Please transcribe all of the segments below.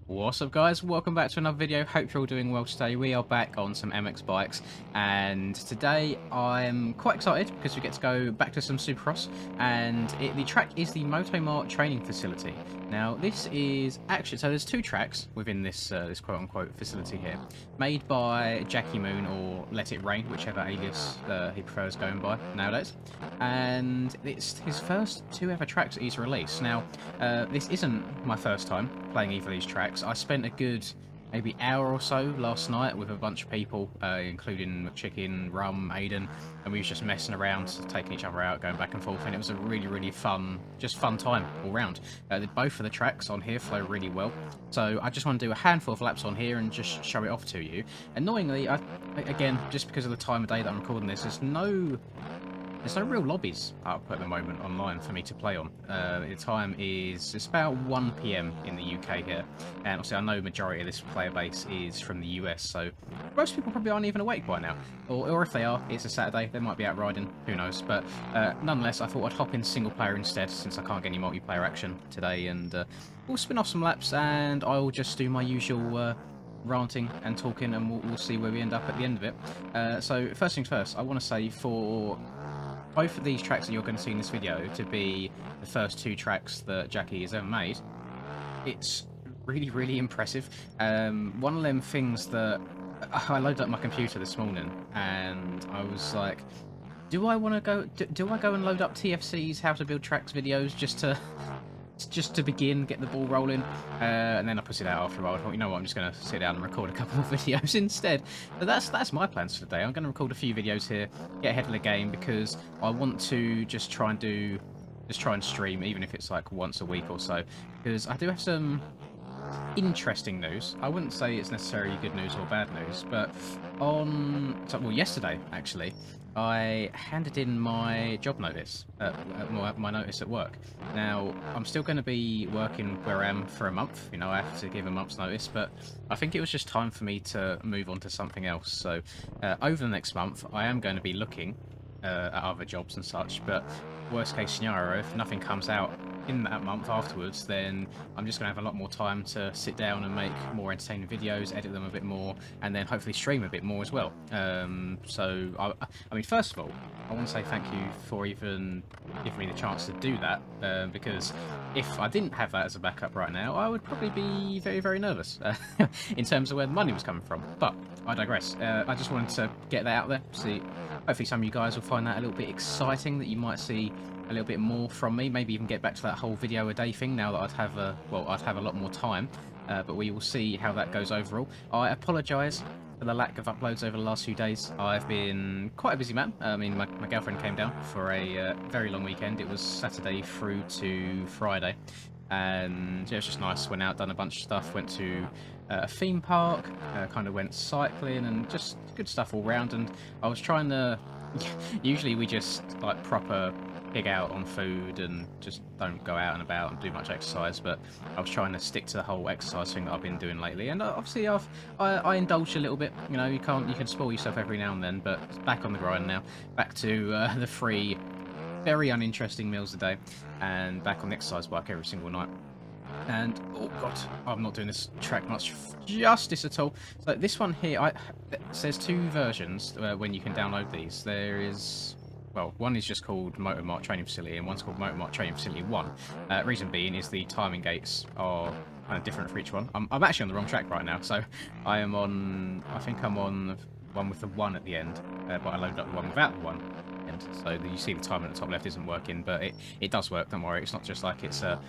What's up, guys? Welcome back to another video. Hope you're all doing well today. We are back on some MX bikes, and today I'm quite excited because we get to go back to some Supercross, and the track is the Motomart training facility. Now, this is actually, so there's two tracks within this this quote-unquote facility here, made by Jackie Moon, or Let It Rain, whichever alias he prefers going by nowadays. And it's his first two ever tracks that he's released. Now, this isn't my first time playing either of these tracks. I spent a good maybe hour or so last night with a bunch of people, including Chicken, Rum, Aiden, and we was just messing around, taking each other out, going back and forth, and it was a really fun, fun time all round. Both of the tracks on here flow really well, so I just want to do a handful of laps on here and just show it off to you. Annoyingly, again, just because of the time of day that I'm recording this, there's no real lobbies up at the moment online for me to play on. The time is, it's about 1 PM in the UK here, and obviously I know majority of this player base is from the US, so most people probably aren't even awake by now. Or if they are, it's a Saturday, they might be out riding, who knows. But nonetheless, I thought I'd hop in single player instead, since I can't get any multiplayer action today, and we'll spin off some laps, and I'll just do my usual ranting and talking, and we'll see where we end up at the end of it. So first things first, I want to say, for both of these tracks that you're going to see in this video to be the first two tracks that Jackie has ever made, it's really impressive. One of them things that I loaded up my computer this morning and I was like, do I want to go? Do I go and load up TFC's How to Build Tracks videos just to begin, get the ball rolling, and then I put it out after a while. I thought, you know what, I'm just going to sit down and record a couple of videos instead. But that's my plans for today. I'm going to record a few videos here, get ahead of the game, because I want to just try and stream, even if it's like once a week or so, because I do have some interesting news. I wouldn't say it's necessarily good news or bad news, but yesterday actually, I handed in my job notice, my notice at work. Now, I'm still going to be working where I am for a month. You know, I have to give a month's notice, but I think it was just time for me to move on to something else. So, over the next month, I am going to be looking at other jobs and such, but worst case scenario, if nothing comes out in that month afterwards, then I'm just going to have a lot more time to sit down and make more entertaining videos, edit them a bit more, and then hopefully stream a bit more as well. So, I mean, first of all, I want to say thank you for even giving me the chance to do that, because if I didn't have that as a backup right now, I would probably be very nervous in terms of where the money was coming from. But I digress. I just wanted to get that out there. See, hopefully some of you guys will find that a little bit exciting, that you might see a little bit more from me, maybe even get back to that whole video a day thing now that I'd have a lot more time, but we will see how that goes overall. I apologise for the lack of uploads over the last few days. I've been quite a busy man. I mean, my girlfriend came down for a very long weekend. It was Saturday through to Friday, and yeah, it was just nice. Went out, done a bunch of stuff, went to a theme park, kind of went cycling, and just good stuff all round. And I was trying to usually we just like proper pig out on food and just don't go out and about and do much exercise, but I was trying to stick to the whole exercise thing that I've been doing lately, and obviously I indulged a little bit. You know, you can spoil yourself every now and then, but it's back on the grind now, back to the free, very uninteresting meals a day, and back on the exercise bike every single night. And oh god, I'm not doing this track much justice at all. So this one here, it says two versions when you can download these. There is, well, one is just called Motomart Training Facility, and one's called Motomart Training Facility 1. Reason being is the timing gates are kind of different for each one. I'm actually on the wrong track right now, so I think I'm on one with the 1 at the end, but I loaded up the one without the 1 at the end. So you see the time at the top left isn't working, but it does work, don't worry. It's not just like it's a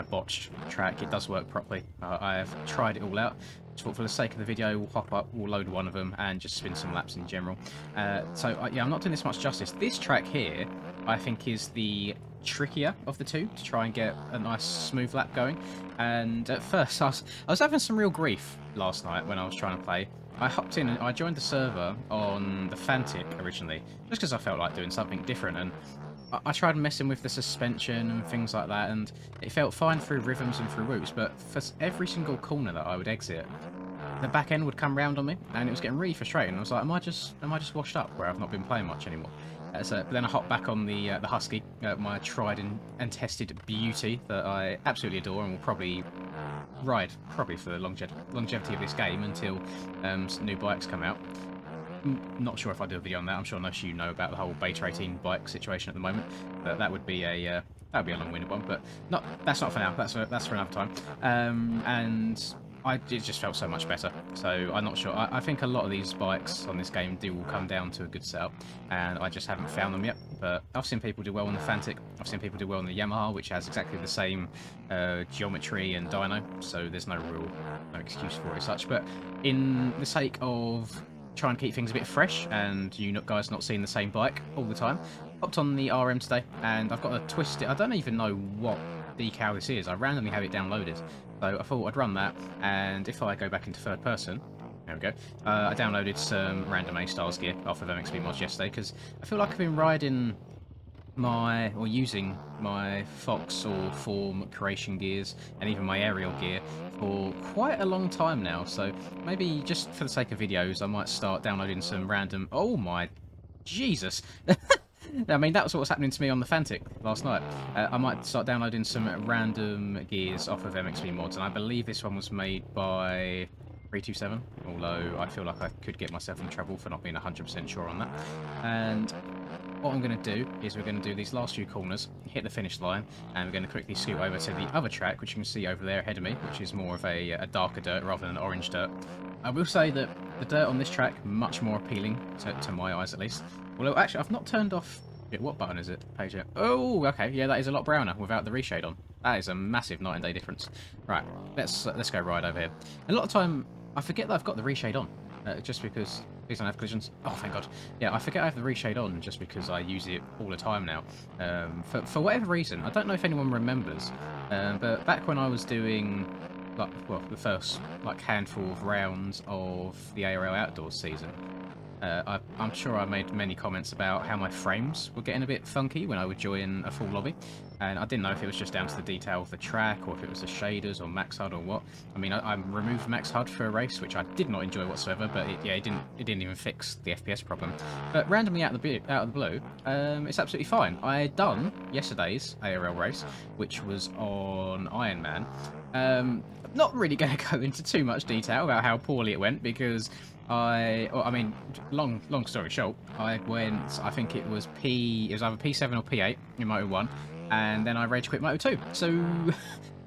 botched track, it does work properly. I have tried it all out. Thought for the sake of the video, we'll hop up, we'll load one of them, and just spin some laps in general. Yeah, I'm not doing this much justice. This track here, I think, is the trickier of the two to try and get a nice smooth lap going. And at first, I was having some real grief last night when I was trying to play. I hopped in and I joined the server on the Fantic originally, just because I felt like doing something different, and I tried messing with the suspension and things like that, and it felt fine through rhythms and through routes, but for every single corner that I would exit, the back end would come round on me, and it was getting really frustrating. I was like, am I just washed up where I've not been playing much anymore? But then I hopped back on the Husky, my tried and tested beauty that I absolutely adore and will probably ride for the longevity of this game until some new bikes come out. Not sure if I do a video on that. I'm sure unless you know about the whole Beta 18 bike situation at the moment, but that would be a long-winded one. But that's not for now. That's for another time. And it just felt so much better. So I'm not sure. I think a lot of these bikes on this game will come down to a good setup, and I just haven't found them yet. But I've seen people do well on the Fantic. I've seen people do well on the Yamaha, which has exactly the same geometry and dyno. So there's no excuse for it as such. But in the sake of trying to keep things a bit fresh, and you guys not seeing the same bike all the time, hopped on the RM today, and I've got a twisted. I don't even know what decal this is. I randomly have it downloaded, so I thought I'd run that. And if I go back into third person, there we go. I downloaded some random A-Stars gear off of MXP Mods yesterday because I feel like I've been riding using my Fox or Form creation gears and even my aerial gear for quite a long time now, so maybe just for the sake of videos I might start downloading some random... Oh my Jesus! I mean, that was what was happening to me on the Fantic last night. I might start downloading some random gears off of MXP Mods, and I believe this one was made by 327, although I feel like I could get myself in trouble for not being 100% sure on that. And what I'm going to do is we're going to do these last few corners, hit the finish line, and we're going to quickly scoot over to the other track, which you can see over there ahead of me, which is more of a darker dirt rather than orange dirt. I will say that the dirt on this track, much more appealing to my eyes at least. Although, actually, I've not turned off... What button is it? Page it. Oh, okay. Yeah, that is a lot browner without the reshade on. That is a massive night and day difference. Right, let's go ride over here. A lot of time, I forget that I've got the reshade on, just because... Please don't have collisions. Oh, thank God. Yeah, I forget I have the reshade on just because I use it all the time now. For whatever reason, I don't know if anyone remembers, but back when I was doing, the first, handful of rounds of the ARL Outdoors season, I'm sure I made many comments about how my frames were getting a bit funky when I would join a full lobby, and I didn't know if it was just down to the detail of the track or if it was the shaders or max HUD or what. I mean, I removed max HUD for a race, which I did not enjoy whatsoever, but it didn't even fix the FPS problem. But randomly out of the blue, it's absolutely fine. I had done yesterday's ARL race, which was on Ironman. Not really going to go into too much detail about how poorly it went because long story short, I think it was either P7 or P8 in Moto 1, and then I rage quit Moto 2. So,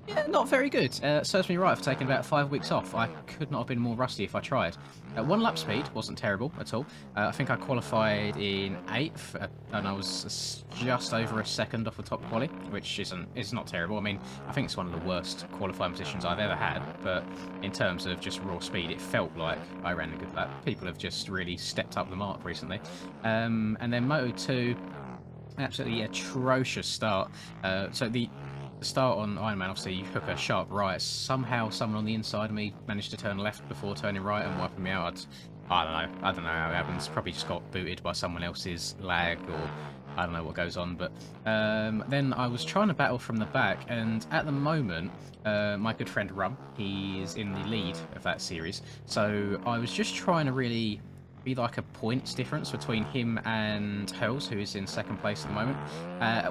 yeah, not very good. Serves me right for taking about 5 weeks off. I could not have been more rusty if I tried. One lap speed wasn't terrible at all. I think I qualified in 8th, and I was just over a second off the top quali, which is not terrible. I mean, I think it's one of the worst qualifying positions I've ever had, but in terms of just raw speed, it felt like I ran a good lap. People have just really stepped up the mark recently. And then Moto 2, absolutely atrocious start. So the start on Ironman, obviously you hook a sharp right. Somehow someone on the inside of me managed to turn left before turning right and wiping me out. I don't know how it happens. Probably just got booted by someone else's lag, or I don't know what goes on. But then I was trying to battle from the back, and at the moment my good friend Rum, he's in the lead of that series, so I was just trying to really be like a points difference between him and Hurls, who is in second place at the moment.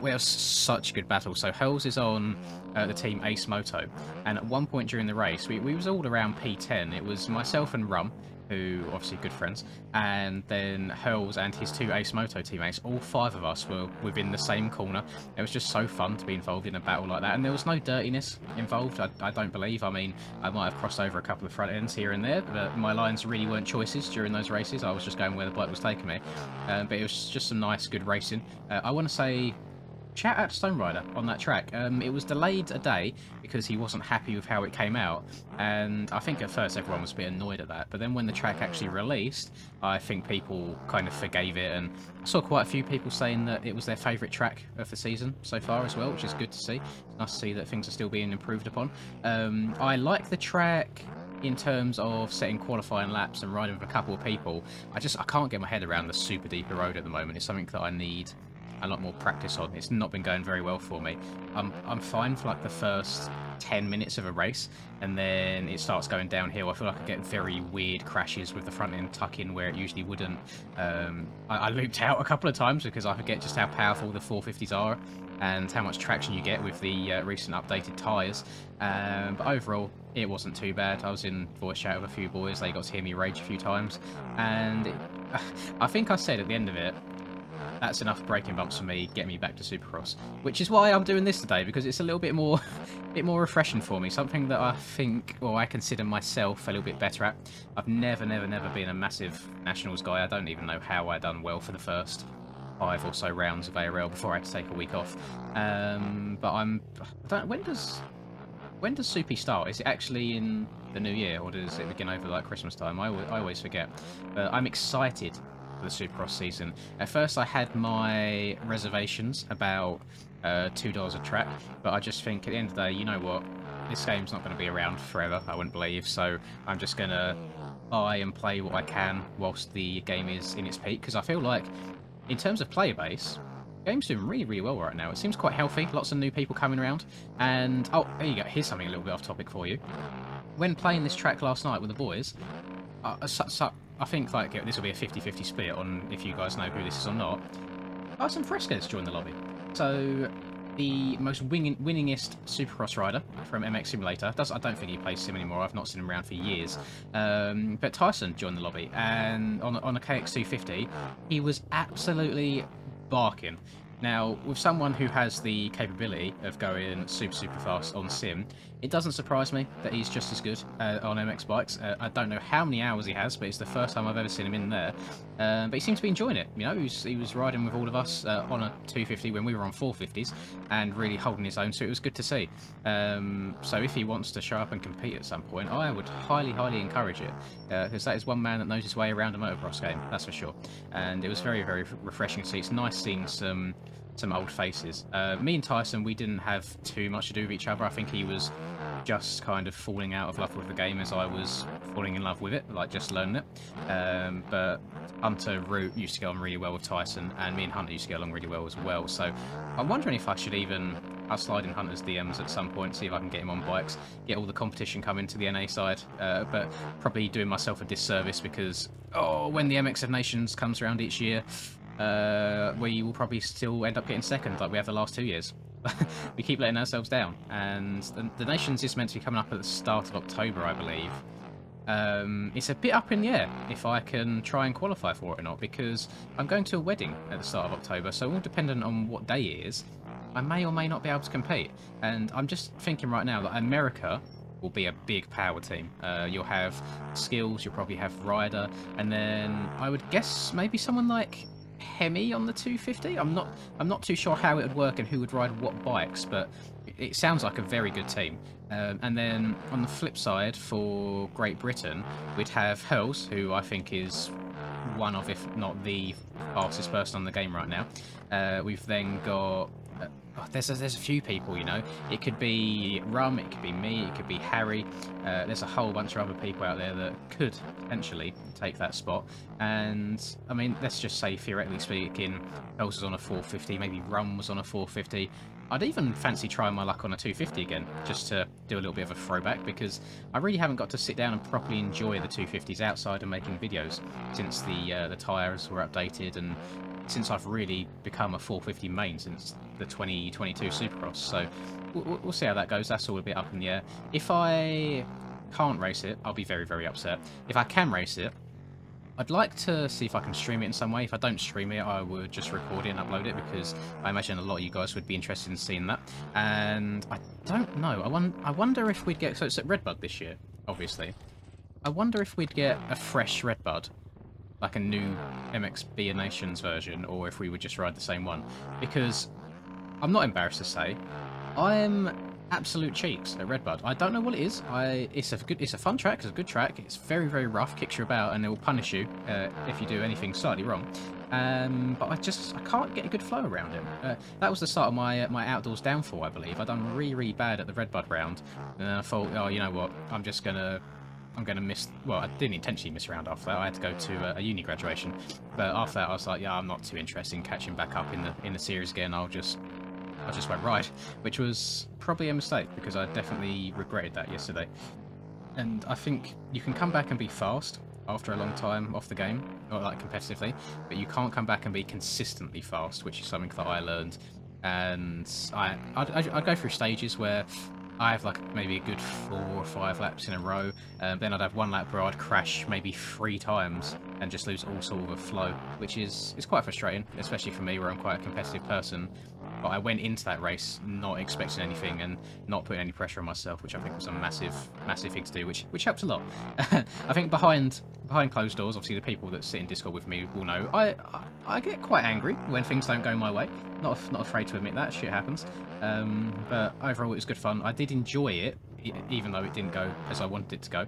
We have such a good battle. So Hurls is on the team Ace Moto, and at one point during the race, we was all around P10. It was myself and Rum, who obviously good friends, and then Hurls and his 2 Ace Moto teammates. All 5 of us were within the same corner. It was just so fun to be involved in a battle like that, and there was no dirtiness involved, I don't believe. I mean, I might have crossed over a couple of front ends here and there, but my lines really weren't choices during those races. I was just going where the bike was taking me, but it was just some nice, good racing. I want to say, shout out to Stone Rider on that track. It was delayed a day because he wasn't happy with how it came out, and I think at first everyone was a bit annoyed at that, but then when the track actually released, I think people kind of forgave it, and I saw quite a few people saying that it was their favourite track of the season so far as well, which is good to see. It's nice to see that things are still being improved upon. I like the track in terms of setting qualifying laps and riding with a couple of people. I can't get my head around the super deep road at the moment. It's something that I need a lot more practice on. It's not been going very well for me. I'm fine for like the first 10 minutes of a race, and then it starts going downhill. I feel like I get very weird crashes with the front end tuck in where it usually wouldn't. I looped out a couple of times because I forget just how powerful the 450s are and how much traction you get with the recent updated tyres. But overall, it wasn't too bad. I was in voice chat with a few boys. They got to hear me rage a few times, and I think I said at the end of it, that's enough braking bumps for me, get me back to Supercross. Which is why I'm doing this today, because it's a little bit more refreshing for me. Something that I think, or I consider myself a little bit better at. I've never been a massive Nationals guy. I don't even know how I done well for the first 5 or so rounds of ARL before I had to take a week off. But when does Soupy start? Is it actually in the new year, or does it begin over like Christmas time? I always forget. But I'm excited for the Supercross season. At first I had my reservations about $2 a track, but I just think at the end of the day, you know what, this game's not going to be around forever, I wouldn't believe, so I'm just going to buy and play what I can whilst the game is in its peak, because I feel like in terms of player base, the game's doing really well right now. It seems quite healthy, lots of new people coming around, and oh, there you go, here's something a little bit off topic for you. When playing this track last night with the boys, I think like this will be a 50-50 split on if you guys know who this is or not. Tyson Fresco's joined the lobby. So the most winningest Supercross rider from MX Simulator. I don't think he plays sim anymore. I've not seen him around for years. But Tyson joined the lobby, and on a KX250, he was absolutely barking. Now, with someone who has the capability of going super fast on sim, it doesn't surprise me that he's just as good on MX bikes. I don't know how many hours he has, but it's the first time I've ever seen him in there. But he seems to be enjoying it. You know, he was riding with all of us on a 250 when we were on 450s, and really holding his own, so it was good to see. So if he wants to show up and compete at some point, I would highly encourage it, because that is one man that knows his way around a motocross game, that's for sure. And it was very refreshing to see. It's nice seeing some old faces. Me and Tyson, we didn't have too much to do with each other. I think he was just kind of falling out of love with the game as I was falling in love with it, like just learning it. But Hunter Root used to get on really well with Tyson, and me and Hunter used to get along really well as well. So I'm wondering if I should I'll slide in Hunter's DMs at some point, see if I can get him on bikes, get all the competition coming to the NA side, but probably doing myself a disservice because, when the MX of Nations comes around each year, we will probably still end up getting second like we have the last 2 years. We keep letting ourselves down, and the Nations is meant to be coming up at the start of October, I believe. It's a bit up in the air if I can try and qualify for it or not, because I'm going to a wedding at the start of October, so all dependent on what day it is, I may or may not be able to compete. And I'm just thinking right now that America will be a big power team. You'll have Skills, you'll probably have Ryder, and then I would guess maybe someone like Hemi on the 250. I'm not too sure how it would work and who would ride what bikes, but it sounds like a very good team. And then on the flip side, for Great Britain, we'd have Hurls, who I think is one of, if not the fastest person on the game right now. We've then got there's a few people, you know. It could be Rum, it could be me, it could be Harry. There's a whole bunch of other people out there that could potentially take that spot. And I mean, let's just say theoretically speaking, Hurls was on a 450, maybe Rum was on a 450. I'd even fancy trying my luck on a 250 again, just to do a little bit of a throwback, because I really haven't got to sit down and properly enjoy the 250s outside of making videos since the tyres were updated, and since I've really become a 450 main since the 2022 Supercross. So we'll see how that goes. That's all a bit up in the air. If I can't race it, I'll be very upset. If I can race it, I'd like to see if I can stream it in some way. If I don't stream it, I would just record it and upload it, because I imagine a lot of you guys would be interested in seeing that. And I don't know. I wonder if we'd get... So it's at Redbud this year, obviously. I wonder if we'd get a fresh Redbud, like a new MXB Nations version, or if we would just ride the same one. Because I'm not embarrassed to say, I'm absolute cheeks at Redbud. I don't know what it is. It's a fun track. It's a good track. It's very rough. Kicks you about, and it will punish you if you do anything slightly wrong. But I can't get a good flow around it. That was the start of my outdoors downfall, I believe. I done really bad at the Redbud round, and then I thought, oh, you know what? I'm just gonna I'm going to miss. Well, I didn't intentionally miss around after that. I had to go to a uni graduation, but after that, I was like, yeah, I'm not too interested in catching back up in the series again. I just went ride, which was probably a mistake because I definitely regretted that yesterday. And I think you can come back and be fast after a long time off the game, or like competitively, but you can't come back and be consistently fast, which is something that I learned. And I'd go through stages where I have like maybe a good 4 or 5 laps in a row, then I'd have one lap where I'd crash maybe 3 times and just lose all sort of a flow, which is quite frustrating, especially for me where I'm quite a competitive person. But I went into that race not expecting anything and not putting any pressure on myself, which I think was a massive thing to do, which helped a lot. I think behind closed doors, obviously the people that sit in Discord with me will know, I get quite angry when things don't go my way. Not afraid to admit that, shit happens. But overall it was good fun. I did enjoy it, even though it didn't go as I wanted it to go.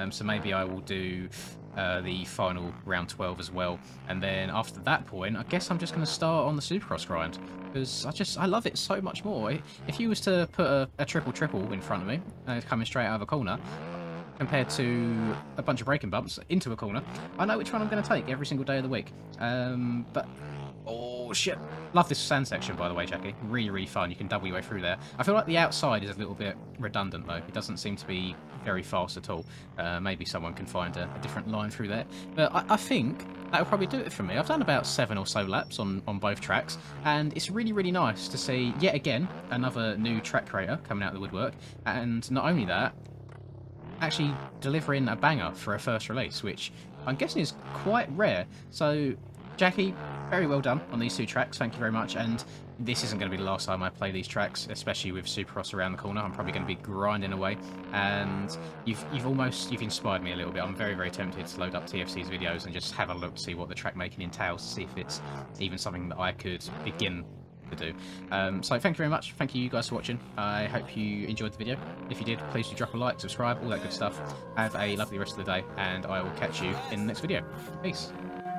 So maybe I will do the final round 12 as well, and then after that point I guess I'm just going to start on the Supercross grind, because I love it so much more. If you was to put a triple in front of me coming straight out of a corner compared to a bunch of braking bumps into a corner, I know which one I'm going to take every single day of the week. But oh shit, love this sand section, by the way, Jackie. Really fun. You can double your way through there. I feel like the outside is a little bit redundant though. It doesn't seem to be very fast at all. Maybe someone can find a different line through there, but I think that'll probably do it for me. I've done about 7 or so laps on both tracks, and it's really nice to see yet again another new track creator coming out of the woodwork, and not only that, actually delivering a banger for a first release, which I'm guessing is quite rare. So Jackie, very well done on these 2 tracks, thank you very much. And this isn't going to be the last time I play these tracks, especially with Supercross around the corner. I'm probably going to be grinding away, and you've inspired me a little bit. I'm very tempted to load up TFC's videos and just have a look, see what the track making entails, see if it's even something that I could begin to do. So thank you very much. Thank you guys for watching. I hope you enjoyed the video. If you did, please do drop a like, subscribe, all that good stuff. Have a lovely rest of the day, and I will catch you in the next video. Peace.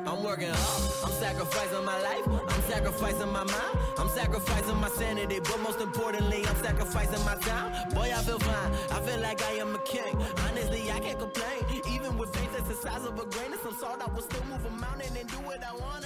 I'm working hard, I'm sacrificing my life, I'm sacrificing my mind, I'm sacrificing my sanity, but most importantly, I'm sacrificing my time. Boy, I feel fine, I feel like I am a king. Honestly, I can't complain, even with faith that's the size of a grain of some salt, I will still move a mountain and do what I want.